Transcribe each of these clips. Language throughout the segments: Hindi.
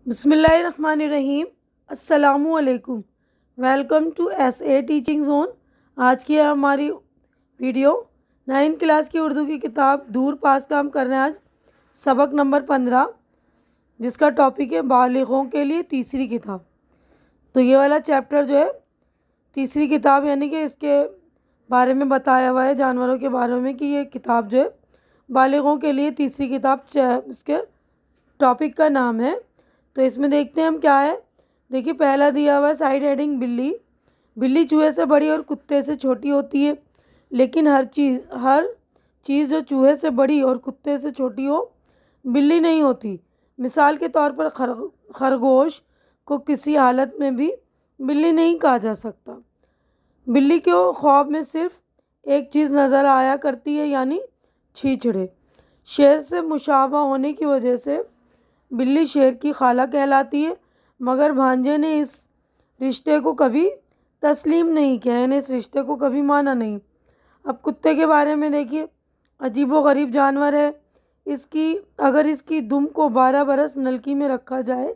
बिस्मिल्लाहिर्रहमानिर्रहीम। अस्सलामुअलैकुम। Welcome to SA teaching zone. आज की है हमारी वीडियो 9th क्लास की उर्दू की किताब दूर पास काम कर रहे हैं। आज सबक नंबर 15 जिसका टॉपिक है बालिगों के लिए तीसरी किताब। तो ये वाला चैप्टर जो है तीसरी किताब यानी कि इसके बारे में बताया हुआ है जानवरों के बारे में कि ये किताब जो है बालिगों के लिए तीसरी किताब इसके टॉपिक का नाम है। तो इसमें देखते हैं हम क्या है। देखिए पहला दिया हुआ है साइड हेडिंग बिल्ली। बिल्ली चूहे से बड़ी और कुत्ते से छोटी होती है, लेकिन हर चीज़ जो चूहे से बड़ी और कुत्ते से छोटी हो बिल्ली नहीं होती। मिसाल के तौर पर खरगोश को किसी हालत में भी बिल्ली नहीं कहा जा सकता। बिल्ली को ख्वाब में सिर्फ एक चीज़ नज़र आया करती है यानी छीछड़े। शेर से मुशाबा होने की वजह से बिल्ली शेर की खाला कहलाती है, मगर भांजे ने इस रिश्ते को कभी तस्लीम नहीं किया यानी इस रिश्ते को कभी माना नहीं। अब कुत्ते के बारे में देखिए, अजीबो गरीब जानवर है। अगर इसकी दुम को 12 बरस नलकी में रखा जाए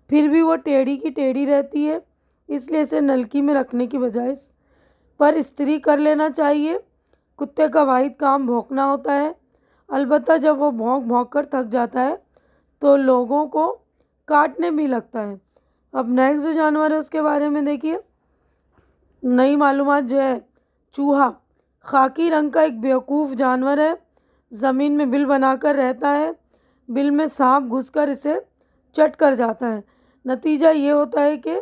फिर भी वो टेढ़ी की टेढ़ी रहती है, इसलिए इसे नलकी में रखने की बजाय इस पर इस्त्री कर लेना चाहिए। कुत्ते का वाहिद काम भौंकना होता है, अलबत्ता जब वो भौंक भौंक कर थक जाता है तो लोगों को काटने भी लगता है। अब नेक्स्ट जो जानवर है उसके बारे में देखिए, नई मालूमात जो है। चूहा खाकी रंग का एक बेवकूफ़ जानवर है। ज़मीन में बिल बनाकर रहता है। बिल में सांप घुसकर इसे चट कर जाता है। नतीजा ये होता है कि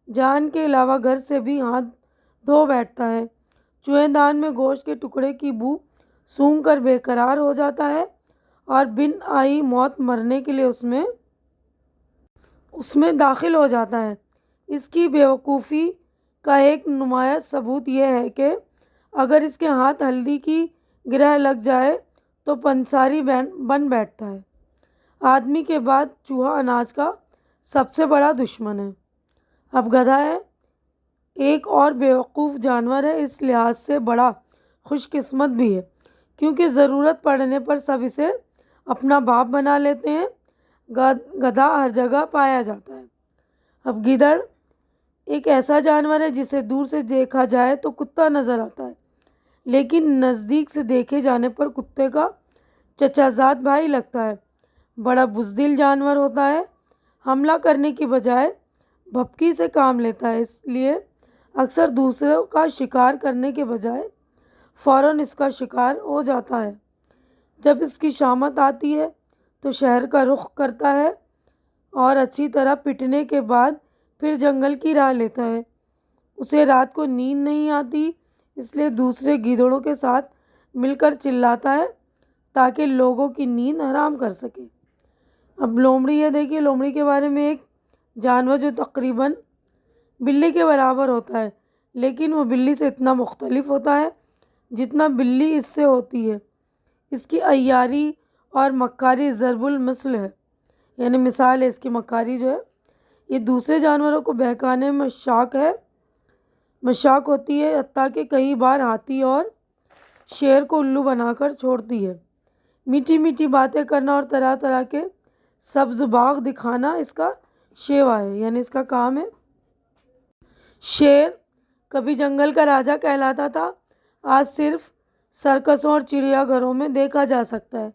जान के अलावा घर से भी हाथ धो बैठता है। चूहेदान में गोश्त के टुकड़े की बू सूंघ कर बेकरार हो जाता है और बिन आई मौत मरने के लिए उसमें दाखिल हो जाता है। इसकी बेवकूफ़ी का एक नुमाया सबूत यह है कि अगर इसके हाथ हल्दी की गिरह लग जाए तो पंसारी बन बैठता है। आदमी के बाद चूहा अनाज का सबसे बड़ा दुश्मन है। अब गधा है, एक और बेवकूफ़ जानवर है, इस लिहाज से बड़ा खुशकिस्मत भी है क्योंकि ज़रूरत पड़ने पर सब इसे अपना बाप बना लेते हैं। गधा हर जगह पाया जाता है। अब गिदड़ एक ऐसा जानवर है जिसे दूर से देखा जाए तो कुत्ता नज़र आता है, लेकिन नज़दीक से देखे जाने पर कुत्ते का चचाजाद भाई लगता है। बड़ा बुज़दिल जानवर होता है, हमला करने की बजाय भपकी से काम लेता है, इसलिए अक्सर दूसरों का शिकार करने के बजाय फ़ौरन इसका शिकार हो जाता है। जब इसकी शामत आती है तो शहर का रुख करता है और अच्छी तरह पिटने के बाद फिर जंगल की राह लेता है। उसे रात को नींद नहीं आती, इसलिए दूसरे गीदड़ों के साथ मिलकर चिल्लाता है ताकि लोगों की नींद हराम कर सके। अब लोमड़ी है, देखिए लोमड़ी के बारे में एक जानवर जो तकरीबन बिल्ली के बराबर होता है, लेकिन वो बिल्ली से इतना मुख्तलिफ होता है जितना बिल्ली इससे होती है। इसकी अय्यारी और मक्कारी ज़रबुल मिसल है, यानी मिसाल है इसकी मक्कारी जो है। ये दूसरे जानवरों को बहकाने में मशाक होती है, हत्ता कि कई बार हाथी और शेर को उल्लू बनाकर छोड़ती है। मीठी मीठी बातें करना और तरह तरह के सब्ज़ बाग दिखाना इसका शेवा है, यानी इसका काम है। शेर कभी जंगल का राजा कहलाता था, आज सिर्फ सर्कसों और चिड़ियाघरों में देखा जा सकता है।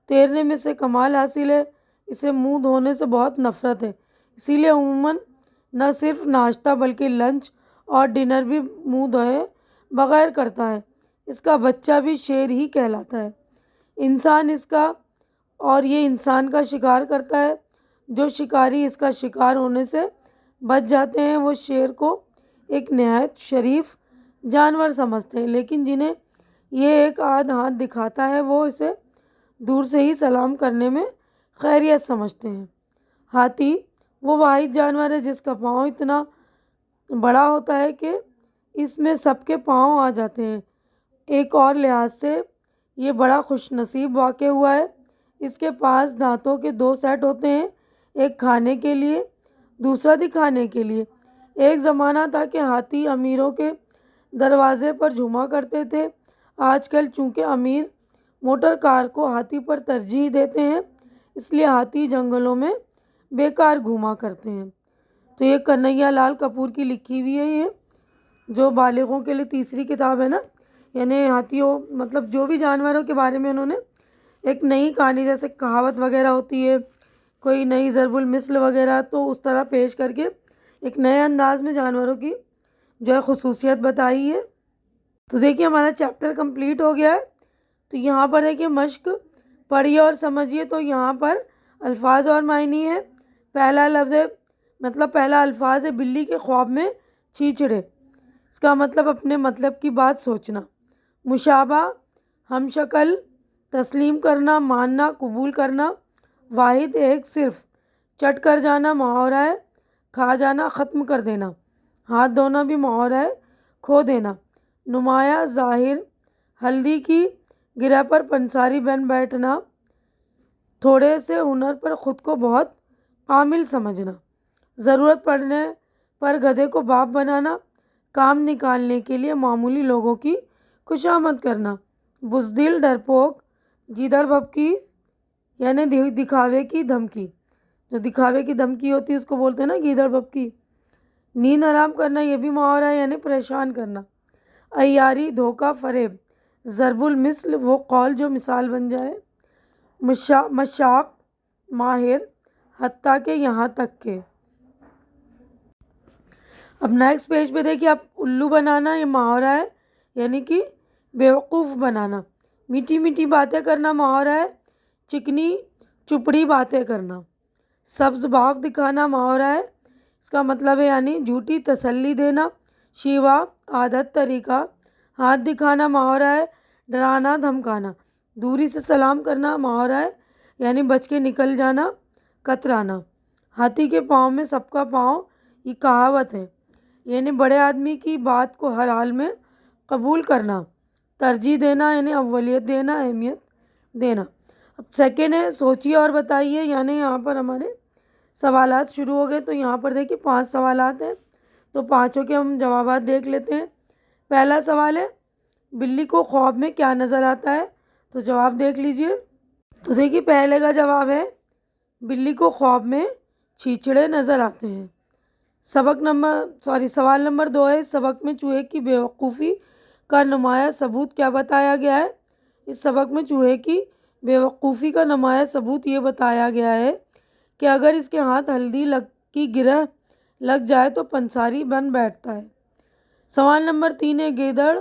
तैरने में से कमाल हासिल है, इसे मुंह धोने से बहुत नफ़रत है, इसीलिए अमूमन न सिर्फ नाश्ता बल्कि लंच और डिनर भी मुंह धोए बगैर करता है। इसका बच्चा भी शेर ही कहलाता है। ये इंसान का शिकार करता है। जो शिकारी इसका शिकार होने से बच जाते हैं वो शेर को एक नहायत शरीफ जानवर समझते हैं, लेकिन जिन्हें ये एक आध हाथ दिखाता है वो इसे दूर से ही सलाम करने में खैरियत समझते हैं। हाथी वो वाहिद जानवर है जिसका पाँव इतना बड़ा होता है कि इसमें सबके पाँव आ जाते हैं। एक और लिहाज से ये बड़ा खुशनसीब वाक़ हुआ है। इसके पास दांतों के 2 सेट होते हैं, एक खाने के लिए दूसरा दिखाने के लिए। एक ज़माना था कि हाथी अमीरों के दरवाजे पर झूमा करते थे। आजकल चूँकि अमीर मोटर कार को हाथी पर तरजीह देते हैं, इसलिए हाथी जंगलों में बेकार घूमा करते हैं। तो ये कन्हैया लाल कपूर की लिखी हुई है, ये जो बालिगों के लिए तीसरी किताब है ना, यानी हाथियों मतलब जो भी जानवरों के बारे में उन्होंने एक नई कहानी, जैसे कहावत वगैरह होती है, कोई नई ज़रबुल मिसल वगैरह, तो उस तरह पेश करके एक नए अंदाज में जानवरों की जो है ख़ुसूसियत बताई है। तो देखिए हमारा चैप्टर कंप्लीट हो गया है। तो यहाँ पर देखिए मश्क पढ़िए और समझिए। तो यहाँ पर अल्फाज और मायनी है। पहला लफ्ज़ है, मतलब पहला अल्फाज है बिल्ली के ख्वाब में छींचड़े। इसका मतलब अपने मतलब की बात सोचना। मुशाबा हम शक्ल, तस्लीम करना, मानना, कबूल करना। वाहिद एक, सिर्फ। चट कर जाना मुहावरा है। खा जाना ख़त्म कर देना। हाथ धोना भी मुहावरा है, खो देना। नुमाया ज़ाहिर, हल्दी की गिरह पर पंसारी बन बैठना। थोड़े से हुनर पर ख़ुद को बहुत कामिल समझना। ज़रूरत पड़ने पर गधे को बाप बनाना। काम निकालने के लिए मामूली लोगों की खुशामद करना। बुज़दिल, डरपोक, गीदड़ भभकी, यानी दिखावे की धमकी। जो दिखावे की धमकी होती है उसको बोलते हैं ना गीदड़ भभकी। नींद हराम करना, ये भी मुहावरा है, यानी परेशान करना। अय्यारी, धोखा, फ़रेब। ज़रबुल मिसल, वो कौल जो मिसाल बन जाए। मशाक, माहिर, हत्ता के, यहाँ तक के। अब नेक्स्ट पेज पे देखिए, आप उल्लू बनाना, ये मुहावरा है, यानी कि बेवकूफ़ बनाना। मीठी मीठी बातें करना मुहावरा है। चिकनी चुपड़ी बातें करना। सब्ज़ बाग दिखाना मुहावरा है। इसका मतलब है यानी झूठी तसल्ली देना। शिवा आदत, तरीका। हाथ दिखाना मुहावरा है। डराना धमकाना। दूरी से सलाम करना मुहावरा है, यानी बच के निकल जाना, कतराना। हाथी के पाँव में सबका पाँव, ये कहावत है, यानी बड़े आदमी की बात को हर हाल में कबूल करना। तरजीह देना, यानी अव्वलियत देना, अहमियत देना। अब सेकेंड है सोचिए और बताइए, यानी यहाँ पर हमारे सवालात शुरू हो गए। तो यहाँ पर देखिए 5 सवालात हैं, तो पाँचों के हम जवाबात देख लेते हैं। पहला सवाल है बिल्ली को ख्वाब में क्या नज़र आता है, तो जवाब देख लीजिए। तो देखिए पहले का जवाब है बिल्ली को ख्वाब में छींचड़े नज़र आते हैं। सवाल नंबर 2 है सबक में चूहे की बेवकूफ़ी का नुमाया सबूत क्या बताया गया है। इस सबक में चूहे की बेवकूफ़ी का नुमाया सबूत ये बताया गया है कि अगर इसके हाथ हल्दी की गिरह लग जाए तो पंसारी बन बैठता है। सवाल नंबर 3 है गीदड़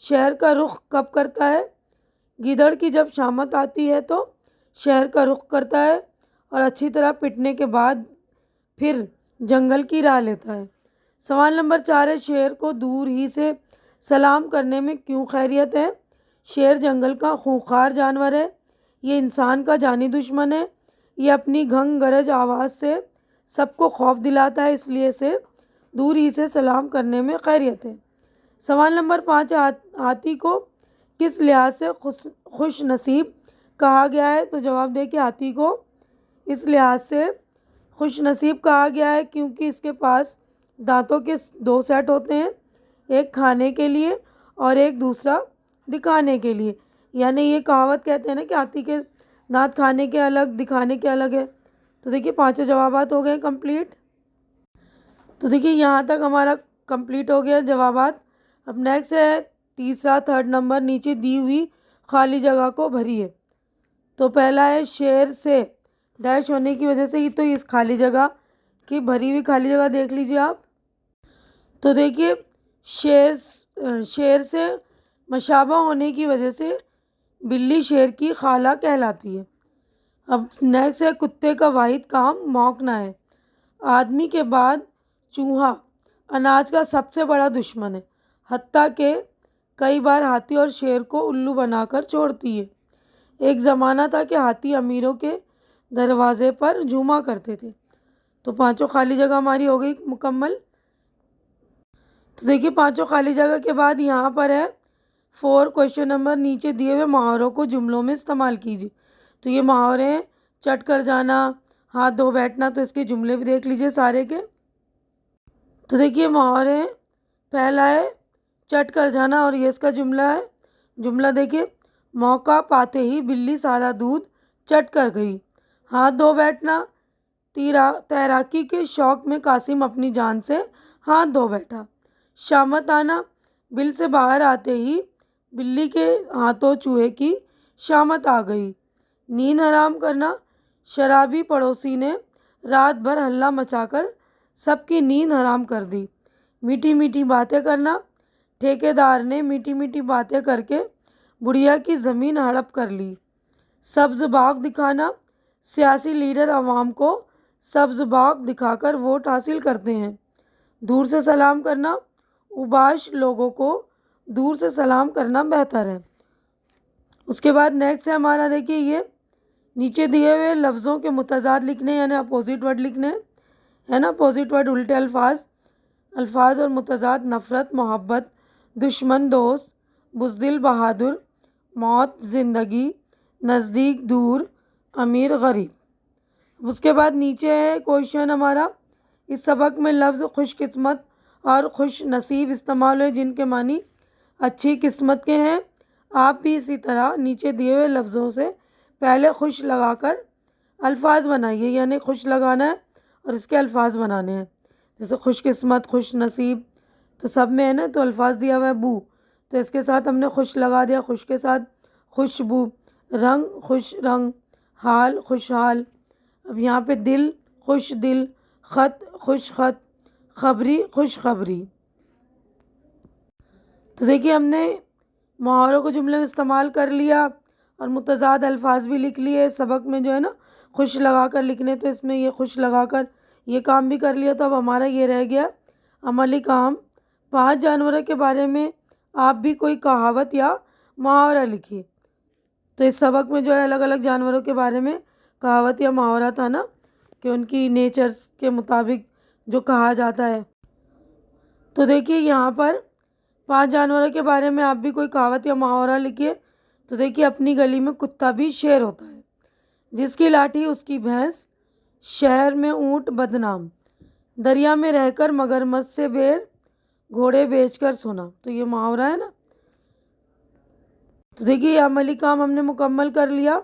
शहर का रुख कब करता है। गीदड़ की जब शामत आती है तो शहर का रुख करता है और अच्छी तरह पिटने के बाद फिर जंगल की राह लेता है। सवाल नंबर 4 है शेर को दूर ही से सलाम करने में क्यों खैरियत है। शेर जंगल का खूंखार जानवर है, ये इंसान का जानी दुश्मन है, ये अपनी घंग गरज आवाज़ से सबको खौफ दिलाता है, इसलिए से दूर ही से सलाम करने में खैरियत है। सवाल नंबर 5 हाथी को किस लिहाज से खुश नसीब कहा गया है, तो जवाब दे कि हाथी को इस लिहाज से खुश नसीब कहा गया है क्योंकि इसके पास दांतों के 2 सेट होते हैं, एक खाने के लिए और एक दूसरा दिखाने के लिए। यानी ये कहावत कहते हैं ना कि हाथी के दांत खाने के अलग, दिखाने के अलग है। तो देखिए पांचों जवाबात हो गए कंप्लीट। तो देखिए यहाँ तक हमारा कंप्लीट हो गया जवाबात। अब नेक्स्ट है तीसरा, थर्ड नंबर, नीचे दी हुई खाली जगह को भरिए। तो पहला है शेर से डैश होने की वजह से, ये तो इस खाली जगह की भरी हुई खाली जगह देख लीजिए आप। तो देखिए शेर से मशाबा होने की वजह से बिल्ली शेर की खाला कहलाती है। अब नेक्स्ट है कुत्ते का वाहिद काम मौंकना है। आदमी के बाद चूहा अनाज का सबसे बड़ा दुश्मन है, हत्ता के कई बार हाथी और शेर को उल्लू बनाकर छोड़ती है। एक ज़माना था कि हाथी अमीरों के दरवाजे पर झूमा करते थे। तो पांचों खाली जगह हमारी हो गई मुकम्मल। तो देखिए पांचों खाली जगह के बाद यहाँ पर है 4 क्वेश्चन नंबर, नीचे दिए हुए मुहावरों को जुमलों में इस्तेमाल कीजिए। तो ये मुहावरे हैं चट कर जाना, हाथ धो बैठना, तो इसके जुमले भी देख लीजिए सारे के। तो देखिए मुहावरे हैं, पहला है चट कर जाना और ये इसका जुमला है। जुमला देखिए, मौका पाते ही बिल्ली सारा दूध चट कर गई। हाथ धो बैठना, तैराकी के शौक़ में कासिम अपनी जान से हाथ धो बैठा। शामत आना, बिल से बाहर आते ही बिल्ली के हाथों चूहे की शामत आ गई। नींद हराम करना, शराबी पड़ोसी ने रात भर हल्ला मचाकर सबकी नींद हराम कर दी। मीठी मीठी बातें करना, ठेकेदार ने मीठी मीठी बातें करके बुढ़िया की ज़मीन हड़प कर ली। सब्ज़ बाग दिखाना, सियासी लीडर आवाम को सब्ज़ बाग दिखाकर वोट हासिल करते हैं। दूर से सलाम करना, उबाश लोगों को दूर से सलाम करना बेहतर है। उसके बाद नेक्स्ट है हमारा, देखिए ये नीचे दिए हुए लफ्ज़ों के मुतज़ाद लिखने यानी अपोजिट वर्ड लिखने है ना। अपोजिट वर्ड उल्टे अल्फाज और मुतज़ाद नफ़रत, मोहब्बत, दुश्मन, दोस्त, बुज़दिल, बहादुर, मौत, ज़िंदगी, नज़दीक, दूर, अमीर, गरीब। उसके बाद नीचे है क्वेश्चन हमारा, इस सबक में लफ्ज़ खुशकिस्मत और खुश नसीब इस्तेमाल हुए जिनके मानी अच्छी किस्मत के हैं। आप भी इसी तरह नीचे दिए हुए लफ्ज़ों से पहले खुश लगाकर अल्फाज बनाइए, यानी खुश लगाना है और इसके अल्फाज बनाने हैं। जैसे खुशकिस्मत, खुश नसीब तो सब में है ना, तो अल्फाज दिया हुआ है बू, तो इसके साथ हमने खुश लगा दिया, खुश के साथ खुशबू। रंग, खुश रंग। हाल, खुशहाल। अब यहाँ पे दिल, खुश दिल। ख़त, खुश ख़त। खबरी, खुश खबरी। तो देखिए हमने मुहावरों को जुमले में इस्तेमाल कर लिया और मुतज़ाद अल्फाज भी लिख लिए। सबक में जो है ना खुश लगा कर लिखने, तो इसमें ये खुश लगा कर ये काम भी कर लिया। तो अब हमारा ये रह गया अमली काम। 5 जानवरों के बारे में आप भी कोई कहावत या मुहावरा लिखिए। तो इस सबक में जो है अलग अलग जानवरों के बारे में कहावत या मुहावरा था ना, कि उनकी नेचर्स के मुताबिक जो कहा जाता है। तो देखिए यहाँ पर 5 जानवरों के बारे में आप भी कोई कहावत या मुहावरा लिखिए। तो देखिए, अपनी गली में कुत्ता भी शेर होता है, जिसकी लाठी उसकी भैंस, शहर में ऊँट बदनाम, दरिया में रहकर मगरमच्छ से बेर, घोड़े बेचकर सोना। तो ये मुहावरा है ना। तो देखिए ये अमली काम हमने मुकम्मल कर लिया,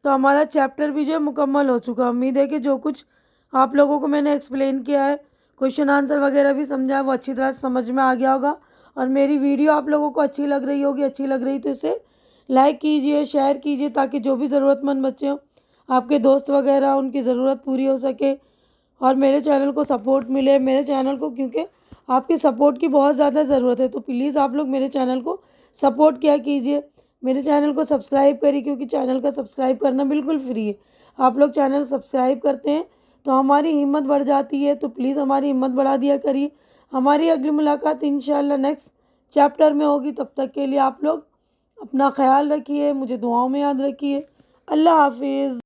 तो हमारा चैप्टर भी जो है मुकम्मल हो चुका। उम्मीद है कि जो कुछ आप लोगों को मैंने एक्सप्लेन किया है, क्वेश्चन आंसर वगैरह भी समझा, वो अच्छी तरह से समझ में आ गया होगा। और मेरी वीडियो आप लोगों को अच्छी लग रही होगी, अच्छी लग रही तो इसे लाइक कीजिए, शेयर कीजिए, ताकि जो भी ज़रूरतमंद बच्चे हों, आपके दोस्त वगैरह, उनकी ज़रूरत पूरी हो सके और मेरे चैनल को सपोर्ट मिले। मेरे चैनल को क्योंकि आपके सपोर्ट की बहुत ज़्यादा ज़रूरत है, तो प्लीज़ आप लोग मेरे चैनल को सपोर्ट किया कीजिए। मेरे चैनल को सब्सक्राइब करिए, क्योंकि चैनल का सब्सक्राइब करना बिल्कुल फ्री है। आप लोग चैनल सब्सक्राइब करते हैं तो हमारी हिम्मत बढ़ जाती है, तो प्लीज़ हमारी हिम्मत बढ़ा दिया करिए। हमारी अगली मुलाकात इंशाल्लाह नेक्स्ट चैप्टर में होगी। तब तक के लिए आप लोग अपना ख्याल रखिए, मुझे दुआओं में याद रखिए। अल्लाह हाफिज़।